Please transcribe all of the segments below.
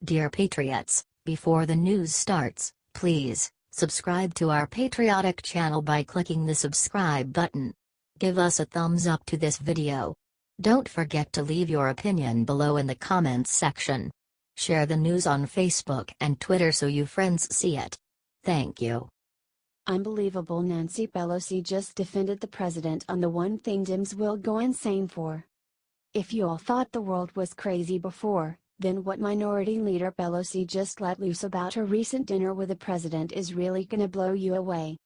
Dear Patriots, before the news starts, please subscribe to our patriotic channel by clicking the subscribe button. Give us a thumbs up to this video. Don't forget to leave your opinion below in the comments section. Share the news on Facebook and Twitter so you friends see it. Thank you. Unbelievable. Nancy Pelosi just defended the president on the one thing Dems will go insane for. If you all thought the world was crazy before, then what Minority Leader Pelosi just let loose about her recent dinner with the president is really gonna blow you away.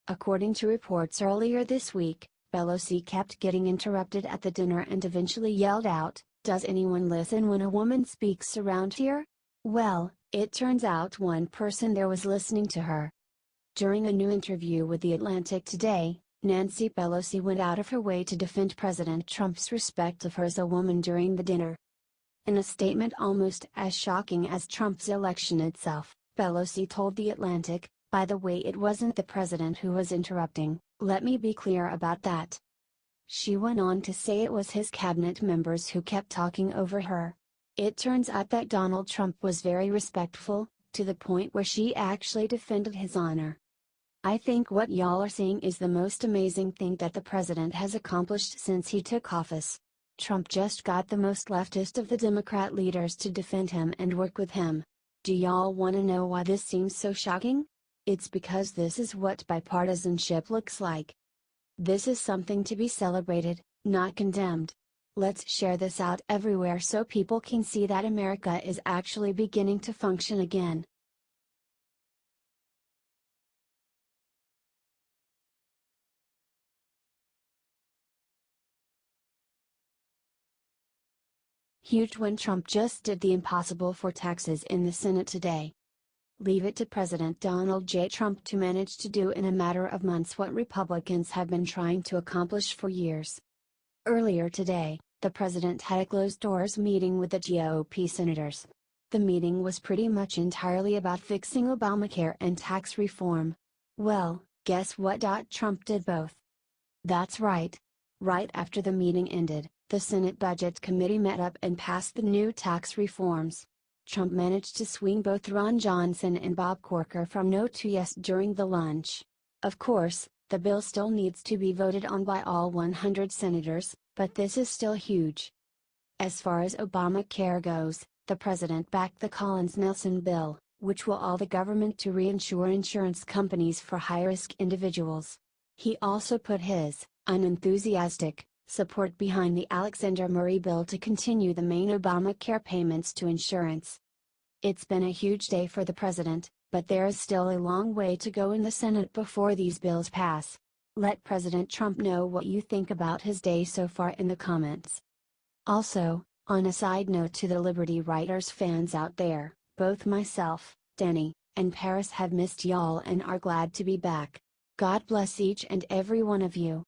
According to reports earlier this week, Pelosi kept getting interrupted at the dinner and eventually yelled out, "Does anyone listen when a woman speaks around here?" Well, it turns out one person there was listening to her. During a new interview with The Atlantic today, Nancy Pelosi went out of her way to defend President Trump's respect of her as a woman during the dinner. In a statement almost as shocking as Trump's election itself, Pelosi told The Atlantic, "By the way, it wasn't the president who was interrupting, let me be clear about that." She went on to say it was his cabinet members who kept talking over her. It turns out that Donald Trump was very respectful, to the point where she actually defended his honor. "I think what y'all are seeing is the most amazing thing that the president has accomplished since he took office. Trump just got the most leftist of the Democrat leaders to defend him and work with him. Do y'all want to know why this seems so shocking? It's because this is what bipartisanship looks like. This is something to be celebrated, not condemned. Let's share this out everywhere so people can see that America is actually beginning to function again." Huge when Trump just did the impossible for taxes in the Senate today. Leave it to President Donald J. Trump to manage to do in a matter of months what Republicans have been trying to accomplish for years. Earlier today, the president had a closed-doors meeting with the GOP senators. The meeting was pretty much entirely about fixing Obamacare and tax reform. Well, guess what? Trump did both. That's right. Right after the meeting ended, the Senate Budget Committee met up and passed the new tax reforms. Trump managed to swing both Ron Johnson and Bob Corker from no to yes during the lunch. Of course, the bill still needs to be voted on by all 100 senators, but this is still huge. As far as Obamacare goes, the president backed the Collins-Nelson bill, which will allow the government to reinsure insurance companies for high-risk individuals. He also put his unenthusiastic support behind the Alexander Murray bill to continue the main Obamacare payments to insurance. It's been a huge day for the president, but there is still a long way to go in the Senate before these bills pass. Let President Trump know what you think about his day so far in the comments. Also, on a side note to the Liberty Writers fans out there, both myself, Danny, and Paris have missed y'all and are glad to be back. God bless each and every one of you.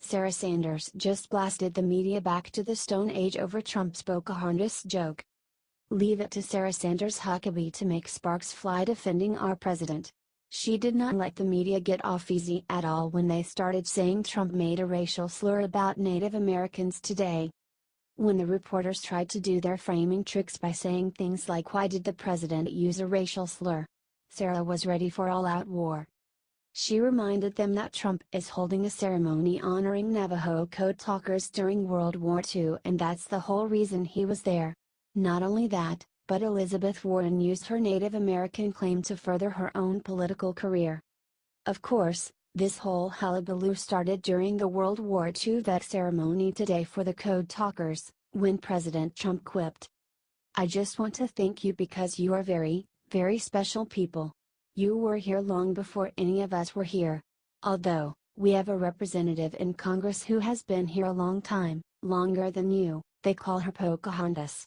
Sarah Sanders just blasted the media back to the Stone Age over Trump's Pocahontas joke. Leave it to Sarah Sanders Huckabee to make sparks fly defending our president. She did not let the media get off easy at all when they started saying Trump made a racial slur about Native Americans today. When the reporters tried to do their framing tricks by saying things like "Why did the president use a racial slur?" Sarah was ready for all-out war. She reminded them that Trump is holding a ceremony honoring Navajo code talkers during World War II and that's the whole reason he was there. Not only that, but Elizabeth Warren used her Native American claim to further her own political career. Of course, this whole hullabaloo started during the World War II vet ceremony today for the code talkers, when President Trump quipped, "I just want to thank you because you are very, very special people. You were here long before any of us were here. Although, we have a representative in Congress who has been here a long time, longer than you, they call her Pocahontas."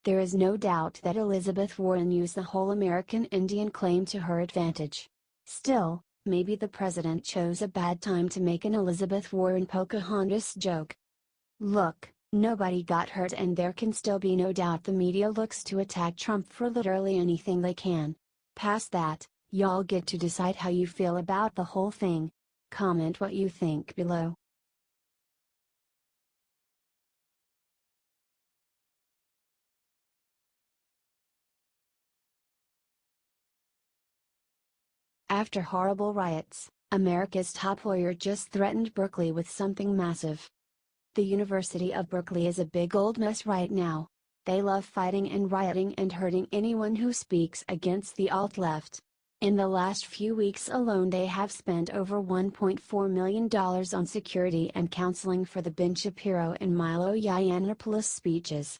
There is no doubt that Elizabeth Warren used the whole American Indian claim to her advantage. Still, maybe the president chose a bad time to make an Elizabeth Warren Pocahontas joke. Look, nobody got hurt and there can still be no doubt the media looks to attack Trump for literally anything they can. Past that, Y'all get to decide how you feel about the whole thing. Comment what you think below. After horrible riots, America's top lawyer just threatened Berkeley with something massive. The University of Berkeley is a big old mess right now. They love fighting and rioting and hurting anyone who speaks against the alt-left. In the last few weeks alone they have spent over $1.4 million on security and counseling for the Ben Shapiro and Milo Yiannopoulos speeches.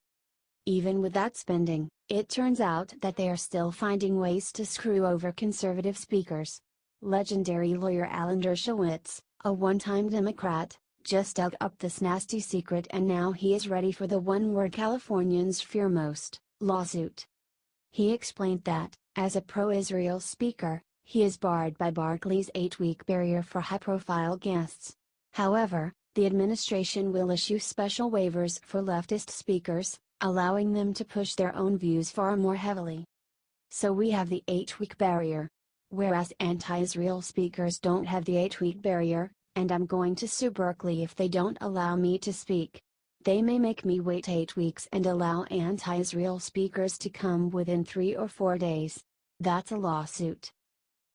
Even with that spending, it turns out that they are still finding ways to screw over conservative speakers. Legendary lawyer Alan Dershowitz, a one-time Democrat, just dug up this nasty secret and now he is ready for the one word Californians fear most, lawsuit. He explained that, as a pro-Israel speaker, he is barred by Berkeley's 8-week barrier for high-profile guests. However, the administration will issue special waivers for leftist speakers, allowing them to push their own views far more heavily. So we have the 8-week barrier. Whereas anti-Israel speakers don't have the 8-week barrier, and I'm going to sue Berkeley if they don't allow me to speak. They may make me wait 8 weeks and allow anti-Israel speakers to come within 3 or 4 days. That's a lawsuit.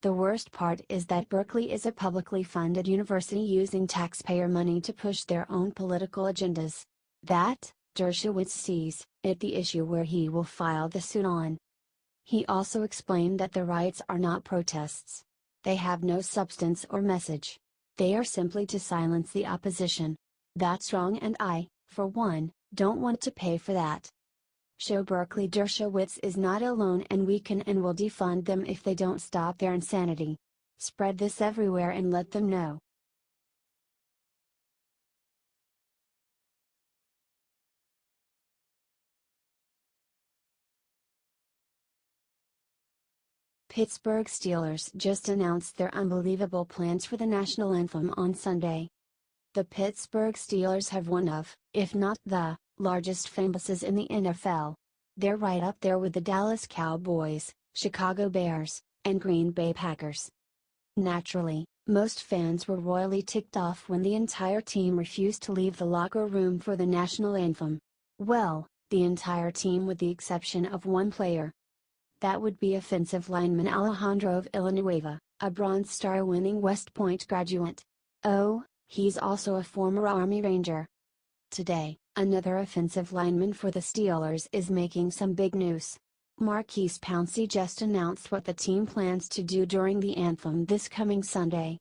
The worst part is that Berkeley is a publicly funded university using taxpayer money to push their own political agendas. That, Dershowitz sees it the issue where he will file the suit on. He also explained that the riots are not protests. They have no substance or message. They are simply to silence the opposition. That's wrong and I, for one, don't want to pay for that. Show Berkeley Dershowitz is not alone and we can and will defund them if they don't stop their insanity. Spread this everywhere and let them know. Pittsburgh Steelers just announced their unbelievable plans for the national anthem on Sunday. The Pittsburgh Steelers have one of, if not the, largest fan bases in the NFL. They're right up there with the Dallas Cowboys, Chicago Bears, and Green Bay Packers. Naturally, most fans were royally ticked off when the entire team refused to leave the locker room for the national anthem. Well, the entire team with the exception of one player. That would be offensive lineman Alejandro Villanueva, a Bronze Star winning West Point graduate. Oh, he's also a former Army Ranger. Today, another offensive lineman for the Steelers is making some big news. Maurkice Pouncey just announced what the team plans to do during the anthem this coming Sunday.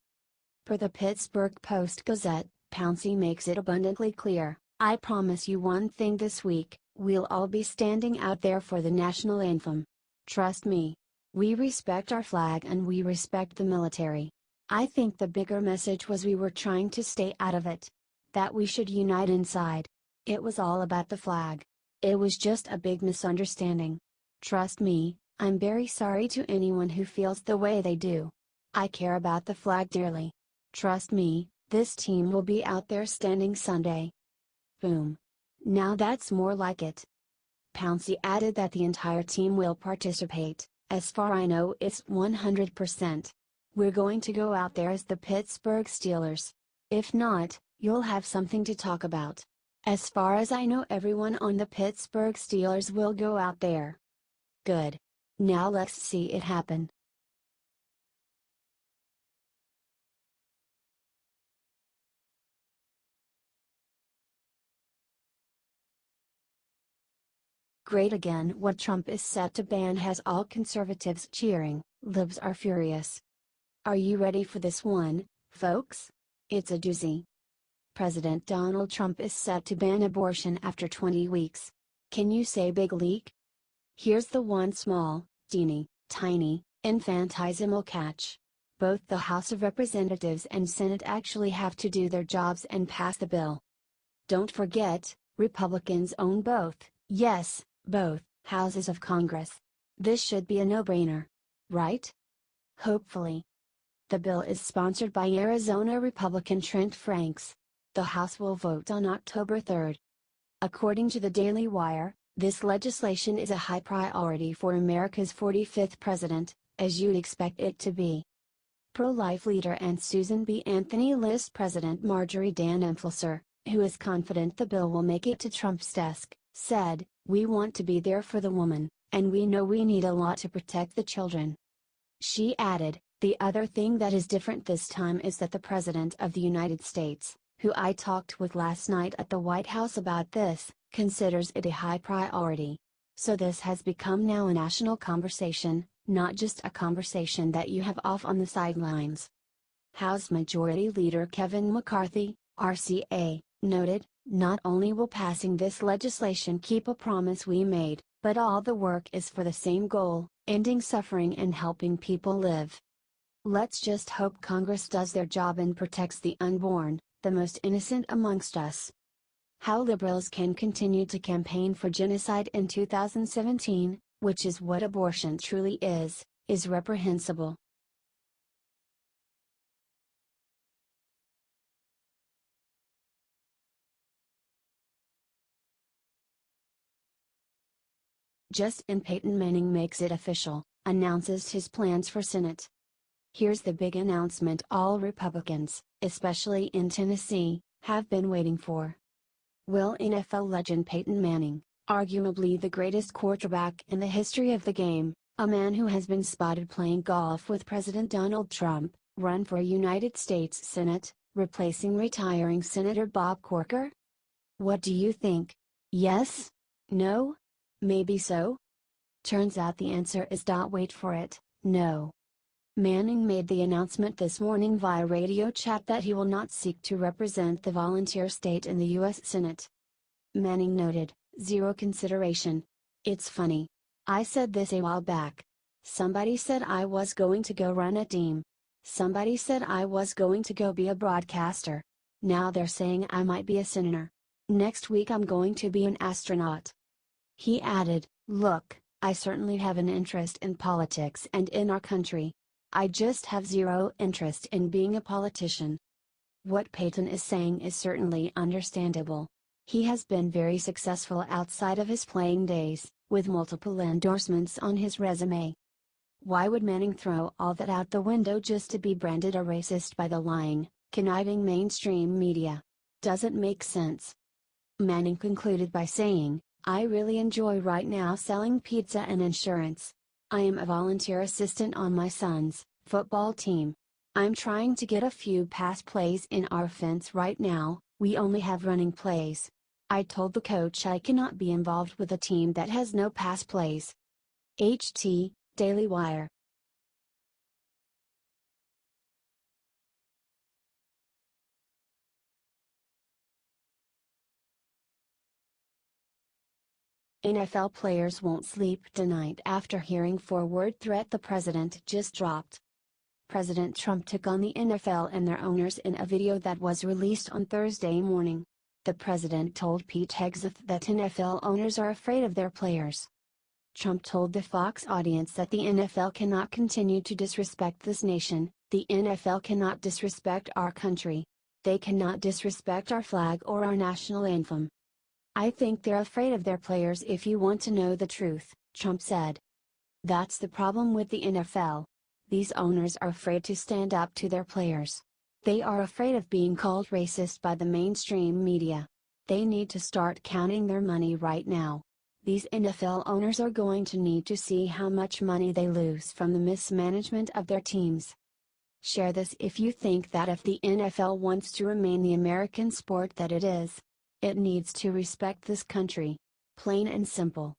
Per the Pittsburgh Post-Gazette, Pouncey makes it abundantly clear, "I promise you one thing this week, we'll all be standing out there for the national anthem. Trust me. We respect our flag and we respect the military. I think the bigger message was we were trying to stay out of it. That we should unite inside. It was all about the flag. It was just a big misunderstanding. Trust me, I'm very sorry to anyone who feels the way they do. I care about the flag dearly. Trust me, this team will be out there standing Sunday." Boom. Now that's more like it. Pouncey added that the entire team will participate. As far I know it's 100%. We're going to go out there as the Pittsburgh Steelers. If not, you'll have something to talk about. As far as I know everyone on the Pittsburgh Steelers will go out there. Good. Now let's see it happen. Great again. What Trump is set to ban has all conservatives cheering, libs are furious. Are you ready for this one, folks? It's a doozy. President Donald Trump is set to ban abortion after 20 weeks. Can you say big leak? Here's the one small, tiny, infinitesimal catch. Both the House of Representatives and Senate actually have to do their jobs and pass the bill. Don't forget, Republicans own both, yes, both, houses of Congress. This should be a no-brainer. Right? Hopefully. The bill is sponsored by Arizona Republican Trent Franks. The House will vote on October 3rd. According to the Daily Wire, this legislation is a high priority for America's 45th president, as you'd expect it to be. Pro-life leader and Susan B. Anthony list President Marjorie Dan Enfelsser, who is confident the bill will make it to Trump's desk, said, "We want to be there for the woman, and we know we need a lot to protect the children." She added, "The other thing that is different this time is that the President of the United States, who I talked with last night at the White House about this, considers it a high priority. So this has become now a national conversation, not just a conversation that you have off on the sidelines." House Majority Leader Kevin McCarthy, RCA, noted, "Not only will passing this legislation keep a promise we made, but all the work is for the same goal, ending suffering and helping people live. Let's just hope Congress does their job and protects the unborn, the most innocent amongst us." How liberals can continue to campaign for genocide in 2017, which is what abortion truly is reprehensible. Just in Peyton Manning makes it official, announces his plans for Senate. Here's the big announcement all Republicans, especially in Tennessee, have been waiting for. Will NFL legend Peyton Manning, arguably the greatest quarterback in the history of the game, a man who has been spotted playing golf with President Donald Trump, run for a United States Senate, replacing retiring Senator Bob Corker? What do you think? Yes? No? Maybe so? Turns out the answer is wait for it, no. Manning made the announcement this morning via radio chat that he will not seek to represent the volunteer state in the U.S. Senate. Manning noted, "Zero consideration. It's funny. I said this a while back. Somebody said I was going to go run a team. Somebody said I was going to go be a broadcaster. Now they're saying I might be a senator. Next week I'm going to be an astronaut." He added, "Look, I certainly have an interest in politics and in our country. I just have zero interest in being a politician." What Peyton is saying is certainly understandable. He has been very successful outside of his playing days, with multiple endorsements on his resume. Why would Manning throw all that out the window just to be branded a racist by the lying, conniving mainstream media? Doesn't make sense. Manning concluded by saying, "I really enjoy right now selling pizza and insurance. I am a volunteer assistant on my son's football team. I'm trying to get a few pass plays in our offense right now, we only have running plays. I told the coach I cannot be involved with a team that has no pass plays." HT, Daily Wire. NFL players won't sleep tonight after hearing forward threat the president just dropped. President Trump took on the NFL and their owners in a video that was released on Thursday morning. The president told Pete Hegseth that NFL owners are afraid of their players. Trump told the Fox audience that the NFL cannot continue to disrespect this nation, the NFL cannot disrespect our country. They cannot disrespect our flag or our national anthem. "I think they're afraid of their players if you want to know the truth," Trump said. "That's the problem with the NFL. These owners are afraid to stand up to their players. They are afraid of being called racist by the mainstream media. They need to start counting their money right now. These NFL owners are going to need to see how much money they lose from the mismanagement of their teams." Share this if you think that if the NFL wants to remain the American sport that it is, it needs to respect this country. Plain and simple.